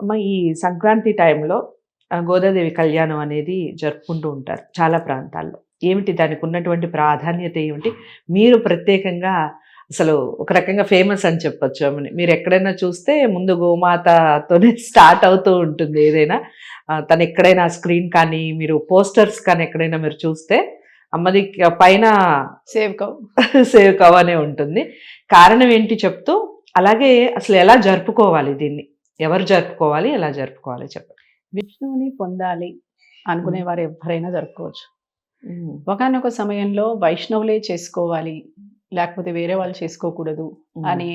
అమ్మ ఈ సంక్రాంతి టైంలో గోదాదేవి కళ్యాణం అనేది జరుపుకుంటూ ఉంటారు చాలా ప్రాంతాల్లో. ఏమిటి దానికి ఉన్నటువంటి ప్రాధాన్యత ఏమిటి? మీరు ప్రత్యేకంగా అసలు ఒక రకంగా ఫేమస్ అని చెప్పొచ్చు ఆమెని. మీరెక్కడైనా చూస్తే ముందు గోమాతతోనే స్టార్ట్ అవుతూ ఉంటుంది ఏదైనా. తను ఎక్కడైనా స్క్రీన్ కానీ, మీరు పోస్టర్స్ కానీ ఎక్కడైనా మీరు చూస్తే అమ్మది పైన సేవ్ కవ్ సేవ్ కవ్ అనే ఉంటుంది. కారణం ఏంటి చెప్తూ, అలాగే అసలు ఎలా జరుపుకోవాలి దీన్ని? ఎవరు జరుపుకోవాలి? ఎలా జరుపుకోవాలి చెప్పండి? విష్ణువుని పొందాలి అనుకునే వారు ఎవరైనా జరుపుకోవచ్చు. హ్మ్. ఒకానొక సమయంలో వైష్ణవులే చేసుకోవాలి, లేకపోతే వేరే వాళ్ళు చేసుకోకూడదు అని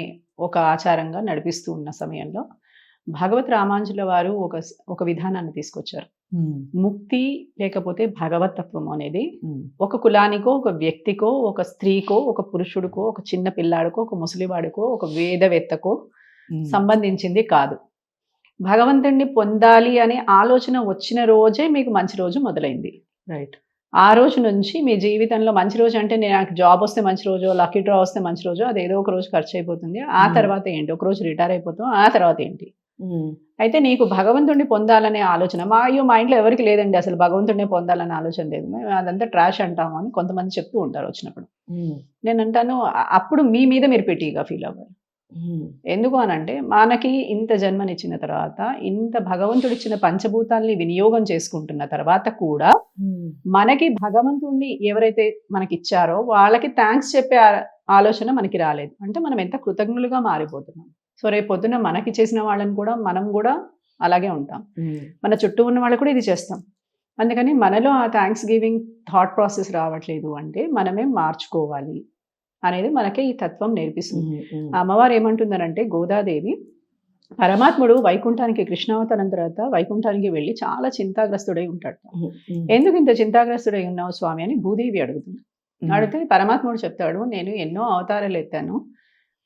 ఒక ఆచారంగా నడిపిస్తూ ఉన్న సమయంలో భగవత్ రామానుజుల వారు ఒక విధానాన్ని తీసుకొచ్చారు. ముక్తి లేకపోతే భగవతత్వం అనేది ఒక కులానికో, ఒక వ్యక్తికో, ఒక స్త్రీకో, ఒక పురుషుడికో, ఒక చిన్న పిల్లాడికో, ఒక ముసలివాడికో, ఒక వేదవేత్తకో సంబంధించింది కాదు. భగవంతుణ్ణి పొందాలి అనే ఆలోచన వచ్చిన రోజే మీకు మంచి రోజు మొదలైంది. రైట్. ఆ రోజు నుంచి మీ జీవితంలో మంచి రోజు అంటే నాకు జాబ్ వస్తే మంచి రోజు, లక్కీ డ్రా వస్తే మంచి రోజు, అది ఏదో ఒక రోజు ఖర్చు అయిపోతుంది. ఆ తర్వాత ఏంటి? ఒక రోజు రిటైర్ అయిపోతాం. ఆ తర్వాత ఏంటి? అయితే నీకు భగవంతుడిని పొందాలనే ఆలోచన మా ఇంట్లో ఎవరికి లేదండి, అసలు భగవంతుడిని పొందాలనే ఆలోచన లేదు, మేము అదంతా ట్రాష్ అంటాము అని కొంతమంది చెప్తూ ఉంటారు వచ్చినప్పుడు. నేను అంటాను, అప్పుడు మీ మీద మీరు పెట్టిగా ఫీల్ అవ్వాలి. ఎందుకు అనంటే మనకి ఇంత జన్మనిచ్చిన తర్వాత, ఇంత భగవంతుడిచ్చిన పంచభూతాల్ని వినియోగం చేసుకుంటున్న తర్వాత కూడా మనకి భగవంతుడిని ఎవరైతే మనకిచ్చారో వాళ్ళకి థ్యాంక్స్ చెప్పే ఆలోచన మనకి రాలేదు. అంటే మనం ఎంత కృతజ్ఞులుగా మారిపోతున్నాం. సో రేపు పొద్దున మనకి చేసిన వాళ్ళని కూడా మనం కూడా అలాగే ఉంటాం. మన చుట్టూ ఉన్న వాళ్ళు కూడా ఇది చేస్తాం. అందుకని మనలో ఆ థ్యాంక్స్ గివింగ్ థాట్ ప్రాసెస్ రావట్లేదు అంటే మనమే మార్చుకోవాలి అనేది మనకే ఈ తత్వం నేర్పిస్తుంది. అమ్మవారు ఏమంటున్నారంటే, గోదాదేవి పరమాత్ముడు వైకుంఠానికి కృష్ణావతారం తర్వాత వైకుంఠానికి వెళ్ళి చాలా చింతాగ్రస్తుడై ఉంటాడు. ఎందుకు ఇంత చింతాగ్రస్తుడై ఉన్నావు స్వామి అని భూదేవి అడుగుతుంది. అడిగితే పరమాత్ముడు చెప్తాడు, నేను ఎన్నో అవతారాలు ఎత్తాను.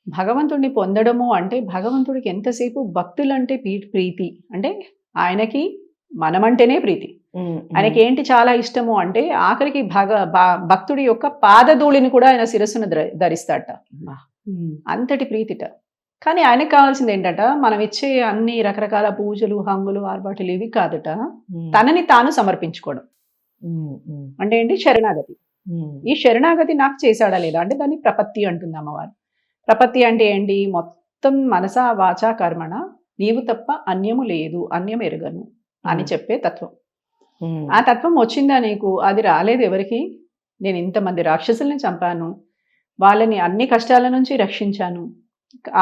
భగవంతుడిని పొందడము అంటే భగవంతుడికి ఎంతసేపు భక్తులంటే ప్రీతి, అంటే ఆయనకి మనమంటేనే ప్రీతి. ఆయనకి ఏంటి చాలా ఇష్టము అంటే ఆఖరికి భక్తుడి యొక్క పాదధూళిని కూడా ఆయన శిరస్సును ధరిస్తాడట. అంతటి ప్రీతిట. కానీ ఆయనకు కావాల్సింది ఏంటట, మనం ఇచ్చే అన్ని రకరకాల పూజలు, హంగులు, ఆర్భాటులు ఇవి కాదట, తనని తాను సమర్పించుకోవడం. అంటే ఏంటి? శరణాగతి. ఈ శరణాగతి నాకు చేశాడా లేదా అంటే దాన్ని ప్రపత్తి అంటుంది అమ్మవారు. ప్రపత్తి అంటే ఏంటి? మొత్తం మనసా వాచా కర్మణ నీవు తప్ప అన్యము లేదు, అన్యం ఎరుగను అని చెప్పే తత్వం. ఆ తత్వం వచ్చిందా నీకు? అది రాలేదు ఎవరికి? నేను ఇంతమంది రాక్షసుల్ని చంపాను, వాళ్ళని అన్ని కష్టాల నుంచి రక్షించాను,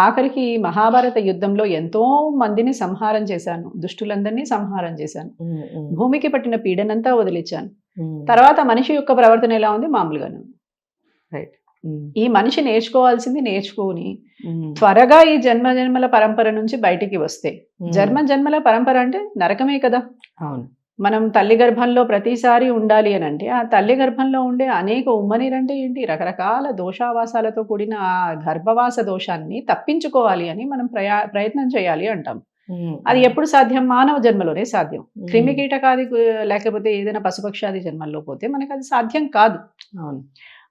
ఆఖరికి మహాభారత యుద్ధంలో ఎంతో మందిని సంహారం చేశాను, దుష్టులందరినీ సంహారం చేశాను, భూమికి పట్టిన పీడనంతా వదిలించాను. తర్వాత మనిషి యొక్క ప్రవర్తన ఎలా ఉంది? మామూలుగానే ఉంది. రైట్. ఈ మనిషి నేర్చుకోవాల్సింది నేర్చుకొని త్వరగా ఈ జన్మల పరంపర నుంచి బయటికి వస్తే, జన్మల పరంపర అంటే నరకమే కదా. అవును. మనం తల్లి గర్భంలో ప్రతిసారి ఉండాలి అని అంటే ఆ తల్లి గర్భంలో ఉండే అనేక ఉమ్మనీరంటే ఏంటి? రకరకాల దోషావాసాలతో కూడిన ఆ గర్భవాస దోషాన్ని తప్పించుకోవాలి అని మనం ప్రయత్నం చేయాలి అంటాం. అది ఎప్పుడు సాధ్యం? మానవ జన్మలోనే సాధ్యం. క్రిమి కీటకాది లేకపోతే ఏదైనా పశుపక్షాది జన్మల్లో పోతే మనకు అది సాధ్యం కాదు. అవును.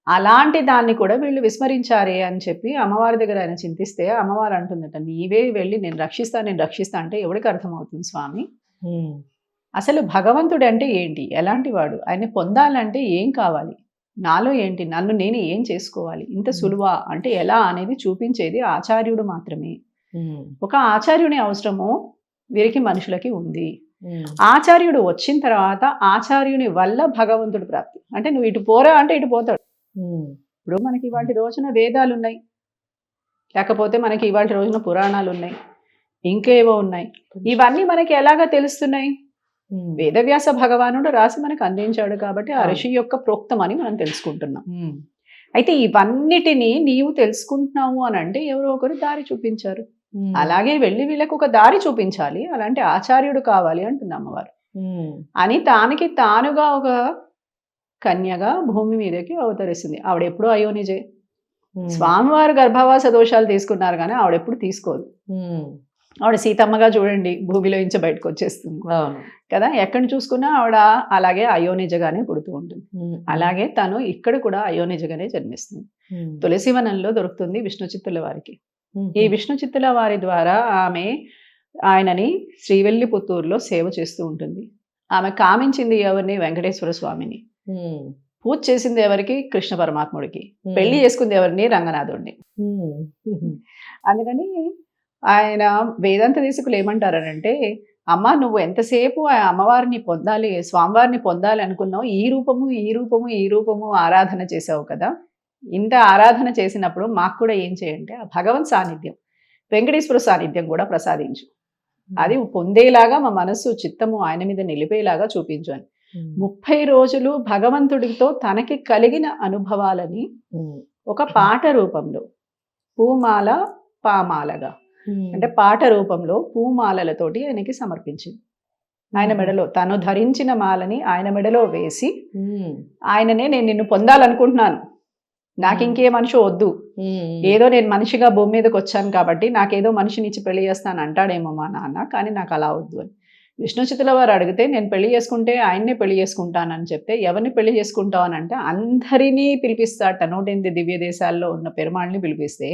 అలాంటి దాన్ని కూడా వీళ్ళు విస్మరించారే అని చెప్పి అమ్మవారి దగ్గర ఆయన చింతిస్తే అమ్మవారు అంటుందట, నీవే వెళ్ళి నేను రక్షిస్తా అంటే ఎవరికి అర్థమవుతుంది స్వామి? అసలు భగవంతుడు అంటే ఏంటి? ఎలాంటి వాడు? ఆయన పొందాలంటే ఏం కావాలి? నాలో ఏంటి? నన్ను నేను ఏం చేసుకోవాలి? ఇంత సులువా అంటే ఎలా అనేది చూపించేది ఆచార్యుడు మాత్రమే. ఒక ఆచార్యుని అవసరము వీరికి మనుషులకి ఉంది. ఆచార్యుడు వచ్చిన తర్వాత ఆచార్యుని వల్ల భగవంతుడు ప్రాప్తి. అంటే నువ్వు ఇటు పోరా అంటే ఇటు పోతాడు. ఇప్పుడు మనకి ఇవాటి రోజున వేదాలు ఉన్నాయి, లేకపోతే మనకి ఇవాటి రోజున పురాణాలు ఉన్నాయి, ఇంకేవో ఉన్నాయి. ఇవన్నీ మనకి ఎలాగా తెలుస్తున్నాయి? వేదవ్యాస భగవానుడు రాసి మనకు అందించాడు కాబట్టి ఆ ఋషి యొక్క ప్రోక్తం అని మనం తెలుసుకుంటున్నాం. అయితే ఇవన్నిటినీ నీవు తెలుసుకుంటున్నావు అని అంటే ఎవరో ఒకరు దారి చూపించారు. అలాగే వెళ్ళి వీళ్ళకి ఒక దారి చూపించాలి, అలాంటి ఆచార్యుడు కావాలి అంటుంది అమ్మవారు. అని తానికి తానుగా ఒక కన్యగా భూమి మీదకి అవతరిస్తుంది. ఆవిడెప్పుడు అయోనిజే. స్వామివారు గర్భవాస దోషాలు తీసుకున్నారు కానీ ఆవిడెప్పుడు తీసుకోదు. ఆవిడ సీతమ్మగా చూడండి, భూమిలో నుంచి బయటకు వచ్చేస్తుంది కదా. ఎక్కడిని చూసుకున్నా ఆవిడ అలాగే అయోనిజగానే పుడుతూ ఉంటుంది. అలాగే తను ఇక్కడ కూడా అయోనిజగానే జన్మిస్తుంది. తులసివనంలో దొరుకుతుంది విష్ణు చిత్తుల వారికి. ఈ విష్ణు చిత్తుల వారి ద్వారా ఆమె ఆయనని శ్రీవెల్లిపుత్తూరులో సేవ చేస్తూ ఉంటుంది. ఆమె కామించింది ఎవరిని? వెంకటేశ్వర స్వామిని. పూజ చేసింది ఎవరికి? కృష్ణ పరమాత్ముడికి. పెళ్లి చేసుకుంది ఎవరిని? రంగనాథుడిని. అందుకని ఆయన వేదాంత దేశకులు ఏమంటారనంటే, అమ్మ నువ్వు ఎంతసేపు ఆ అమ్మవారిని పొందాలి, స్వామివారిని పొందాలి అనుకున్నావు, ఈ రూపము ఆరాధన చేసావు కదా, ఇంత ఆరాధన చేసినప్పుడు మాకు కూడా ఏం చేయంటే ఆ భగవన్ సాన్నిధ్యం, వెంకటేశ్వర సాన్నిధ్యం కూడా ప్రసాదించు. అది పొందేలాగా మా మనస్సు చిత్తము ఆయన మీద నిలిపేలాగా చూపించు అని. 30 రోజులు భగవంతుడితో తనకి కలిగిన అనుభవాలని ఒక పాట రూపంలో, పూమాల పామాలగా, అంటే పాట రూపంలో పూమాలలతోటి ఆయనకి సమర్పించింది. ఆయన మెడలో తను ధరించిన మాలని ఆయన మెడలో వేసి, ఆయననే నేను నిన్ను పొందాలనుకుంటున్నాను, నాకు ఇంకే మనిషి వద్దు, ఏదో నేను మనిషిగా భూమి మీదకి వచ్చాను కాబట్టి నాకేదో మనిషినిచ్చి పెళ్లి చేస్తాను అంటాడేమో మా నాన్న, కానీ నాకు అలా వద్దు అని. విష్ణు చిత్తుల వారు అడిగితే నేను పెళ్లి చేసుకుంటే ఆయన్నే పెళ్లి చేసుకుంటానని చెప్తే, ఎవరిని పెళ్లి చేసుకుంటావు అని అంటే అందరినీ పిలిపిస్తాట. 108 దివ్య దేశాల్లో ఉన్న పెరుమాళ్ళని పిలిపిస్తే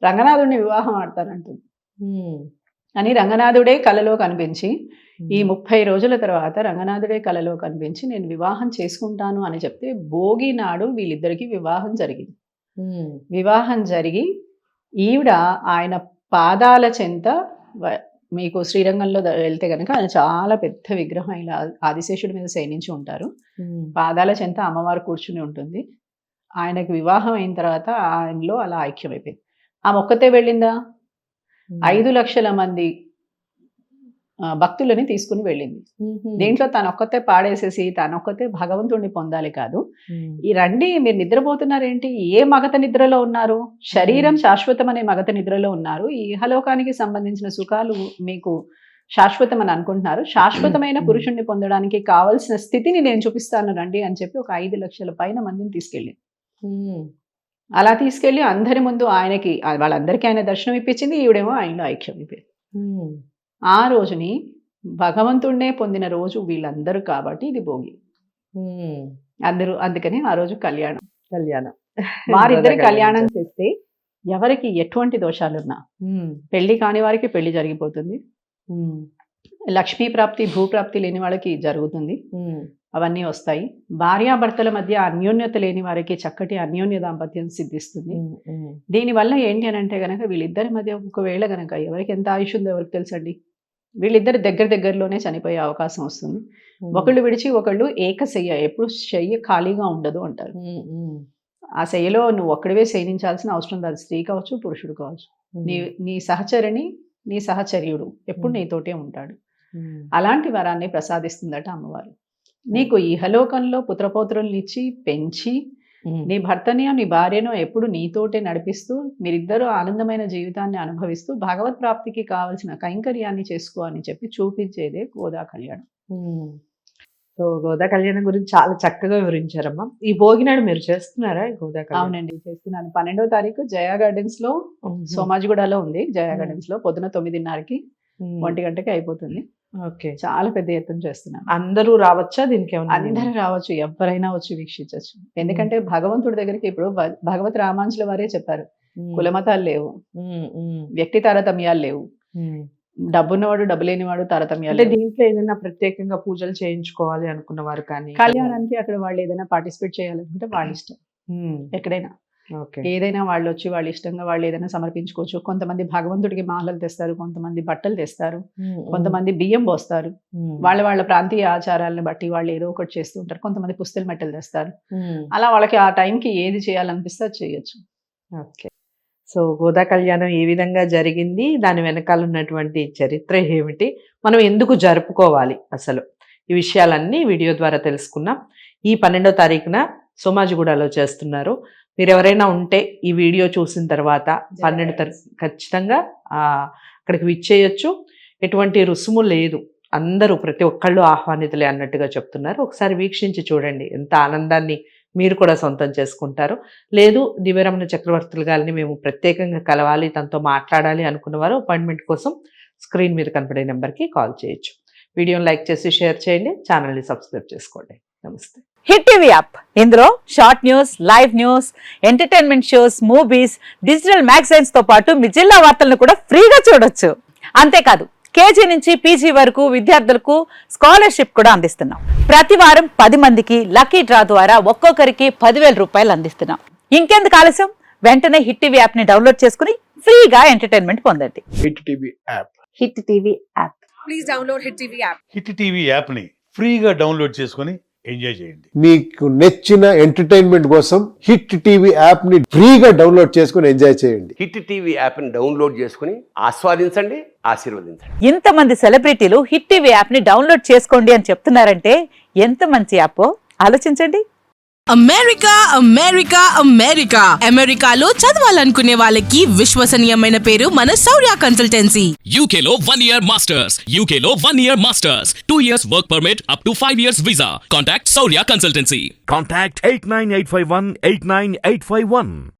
రంగనాథుడిని వివాహం ఆడతానంటుంది అని రంగనాథుడే కలలో కనిపించి, ఈ 30 రోజుల తర్వాత రంగనాథుడే కలలో కనిపించి నేను వివాహం చేసుకుంటాను అని చెప్తే, భోగి నాడు వీళ్ళిద్దరికి వివాహం జరిగింది. వివాహం జరిగి ఈవిడ ఆయన పాదాల చెంత, మీకు శ్రీరంగంలో వెళ్తే కనుక ఆయన చాలా పెద్ద విగ్రహం ఇలా ఆదిశేషుడి మీద శయనించి ఉంటారు. పాదాల చెంత అమ్మవారు కూర్చుని ఉంటుంది. ఆయనకి వివాహం అయిన తర్వాత ఆయనలో అలా ఐక్యమైపోయింది. ఆమె ఒక్కతే వెళ్ళిందా? 5 లక్షల మంది భక్తులని తీసుకుని వెళ్ళింది. దీంట్లో తనొక్కతే పాడేసేసి తనొక్కతే భగవంతుడిని పొందాలి కాదు. ఈ రండి, మీరు నిద్రపోతున్నారేంటి? ఏ మగత నిద్రలో ఉన్నారు? శరీరం శాశ్వతం అనే మగత నిద్రలో ఉన్నారు. ఈ ఇహలోకానికి సంబంధించిన సుఖాలు మీకు శాశ్వతం అని అనుకుంటున్నారు. శాశ్వతమైన పురుషుణ్ణి పొందడానికి కావలసిన స్థితిని నేను చూపిస్తాను రండి అని చెప్పి ఒక 5 లక్షల పైన మందిని తీసుకెళ్ళి, అలా తీసుకెళ్లి అందరి ముందు ఆయనకి, వాళ్ళందరికీ ఆయన దర్శనం ఇప్పించింది. ఈవిడేమో ఆయనలో ఐక్యం అయిపోయింది. ఆ రోజుని భగవంతుడినే పొందిన రోజు వీళ్ళందరూ కాబట్టి ఇది భోగి. అందరూ అందుకని ఆ రోజు కళ్యాణం. వారిద్దరి కళ్యాణం చేస్తే ఎవరికి ఎటువంటి దోషాలున్నా, పెళ్లి కాని వారికి పెళ్లి జరిగిపోతుంది, లక్ష్మీ ప్రాప్తి భూప్రాప్తి లేని వాళ్ళకి జరుగుతుంది, అవన్నీ వస్తాయి. భార్యాభర్తల మధ్య అన్యోన్యత లేని వారికి చక్కటి అన్యోన్య దాంపత్యం సిద్ధిస్తుంది. దీనివల్ల ఏంటి అని అంటే గనక వీళ్ళిద్దరి మధ్య ఒకవేళ గనక ఎవరికి ఎంత ఆయుష్ ఉందో ఎవరికి తెలుసండి, వీళ్ళిద్దరు దగ్గరలోనే చనిపోయే అవకాశం వస్తుంది. ఒకళ్ళు విడిచి ఒకళ్ళు ఏకశయ్య, ఎప్పుడు శయ్య ఖాళీగా ఉండదు అంటారు. ఆ శయ్యలో నువ్వు ఒక్కడివే శయనించాల్సిన అవసరం లేదు. స్త్రీ కావచ్చు, పురుషుడు కావచ్చు. నీ సహచరిని, నీ సహచర్యుడు ఎప్పుడు నీతోటే ఉంటాడు. అలాంటి వరాన్ని ప్రసాదిస్తుందట అమ్మవారు. నీకు ఇహలోకంలో పుత్రపౌత్రుల్నిచ్చి పెంచి నీ భర్తని నీ భార్యను ఎప్పుడు నీతోటే నడిపిస్తూ మీరిద్దరూ ఆనందమైన జీవితాన్ని అనుభవిస్తూ భగవత్ ప్రాప్తికి కావలసిన కైంకర్యాన్ని చేసుకో అని చెప్పి చూపించేదే గోదా కళ్యాణం. సో గోదా కళ్యాణం గురించి చాలా చక్కగా వివరించారమ్మా. ఈ భోగినాడు మీరు చేస్తున్నారా గోదా కళ్యాణం? అవునండి, చేస్తున్నాను. 12వ తారీఖు జయా గార్డెన్స్ లో, సోమాజిగూడలో ఉంది. జయా గార్డెన్స్ లో పొద్దున 9:30కి 1 గంటకి అయిపోతుంది. ఓకే, చాలా పెద్ద ఎత్తున చేస్తున్నాను. అందరూ రావచ్చా దీనికి? అందరూ రావచ్చు, ఎవరైనా వచ్చి వీక్షించవచ్చు. ఎందుకంటే భగవంతుడి దగ్గరికి ఇప్పుడు భగవత్ రామాంచుల వారే చెప్పారు, కులమతాలు లేవు, వ్యక్తి తారతమ్యాలు లేవు, డబ్బున్నవాడు డబ్బు లేనివాడు తారతమ్యాలు. దీంట్లో ఏదైనా ప్రత్యేకంగా పూజలు చేయించుకోవాలి అనుకున్న వారు కానీ, కళ్యాణానికి అక్కడ వాళ్ళు ఏదైనా పార్టిసిపేట్ చేయాలనుకుంటే వాళ్ళ ఇష్టం, ఎక్కడైనా ఏదైనా వాళ్ళు వచ్చి వాళ్ళ ఇష్టంగా వాళ్ళు ఏదైనా సమర్పించుకోవచ్చు. కొంతమంది భగవంతుడికి మాలలు తెస్తారు, కొంతమంది బట్టలు తెస్తారు, కొంతమంది బియ్యం పోస్తారు. వాళ్ళ ప్రాంతీయ ఆచారాలను బట్టి వాళ్ళు ఏదో ఒకటి చేస్తూ ఉంటారు. కొంతమంది పుస్తల మెట్టలు తెస్తారు. అలా వాళ్ళకి ఆ టైంకి ఏది చేయాలనిపిస్తే అది చేయొచ్చు. ఓకే, సో గోదా కళ్యాణం ఏ విధంగా జరిగింది, దాని వెనకాల ఉన్నటువంటి చరిత్ర ఏమిటి, మనం ఎందుకు జరుపుకోవాలి అసలు, ఈ విషయాలన్నీ వీడియో ద్వారా తెలుసుకున్నాం. ఈ 12వ తారీఖున సోమాజిగూడలో చేస్తున్నారు. మీరు ఎవరైనా ఉంటే ఈ వీడియో చూసిన తర్వాత 12 తారీఖు ఖచ్చితంగా అక్కడికి విచ్చేయచ్చు. ఎటువంటి రుసుము లేదు, అందరూ ప్రతి ఒక్కళ్ళు ఆహ్వానితులే అన్నట్టుగా చెప్తున్నారు. ఒకసారి వీక్షించి చూడండి, ఎంత ఆనందాన్ని మీరు కూడా సొంతం చేసుకుంటారు. లేదు దివ్యరమణ చక్రవర్తులు గారిని మేము ప్రత్యేకంగా కలవాలి, తనతో మాట్లాడాలి అనుకున్నవారు అపాయింట్మెంట్ కోసం స్క్రీన్ మీద కనపడే నెంబర్కి కాల్ చేయొచ్చు. వీడియోని లైక్ చేసి షేర్ చేయండి, ఛానల్ని సబ్స్క్రైబ్ చేసుకోండి. నమస్తే. హిట్ టీవీ యాప్, ఇందులో short news, live news, entertainment shows, movies, digital magazines తో పాటు మీ జిల్లా వార్తలను కూడా ఫ్రీగా చూడొచ్చు. అంతేకాదు కేజీ నుంచి పీజీ వరకు విద్యార్థులకు స్కాలర్షిప్ కూడా అందిస్తున్నాం. ప్రతి వారం 10 మందికి లక్కీ డ్రా ద్వారా ఒక్కొక్కరికి 10,000 రూపాయలు అందిస్తున్నాం. ఇంకెందుకు ఆలస్యం, వెంటనే హిట్ టీవీ యాప్ ని డౌన్లోడ్ చేసుకుని ఫ్రీగా ఎంటర్టైన్మెంట్ పొందండి. Hit TV app. Hit TV app. Please download Hit TV app. Hit TV యాప్ని ఫ్రీగా డౌన్లోడ్ చేసుకొని ఎంజాయ్ చేయండి. మీకు నచ్చిన ఎంటర్టైన్మెంట్ కోసం హిట్ టీవీ యాప్ ని ఫ్రీగా డౌన్లోడ్ చేసుకుని ఎంజాయ్ చేయండి. హిట్ టీవీ యాప్ని డౌన్లోడ్ చేసుకుని ఆస్వాదించండి, ఆశీర్వదించండి. ఇంతమంది సెలబ్రిటీలు హిట్ టీవీ యాప్ ని డౌన్లోడ్ చేసుకోండి అని చెప్తున్నారంటే ఎంత మంచి యాప్ ఆలోచించండి. అమెరికా అమెరికా అమెరికా అమెరికాలో చదవాలనుకునే వాళ్ళకి విశ్వసనీయమైన పేరు మన శౌర్య consultancy. UK Law 1 Year Masters. UK Law 1 Year Masters. 2 years work permit up to 5 years visa. Contact Saurya Consultancy. Contact 89851 89851.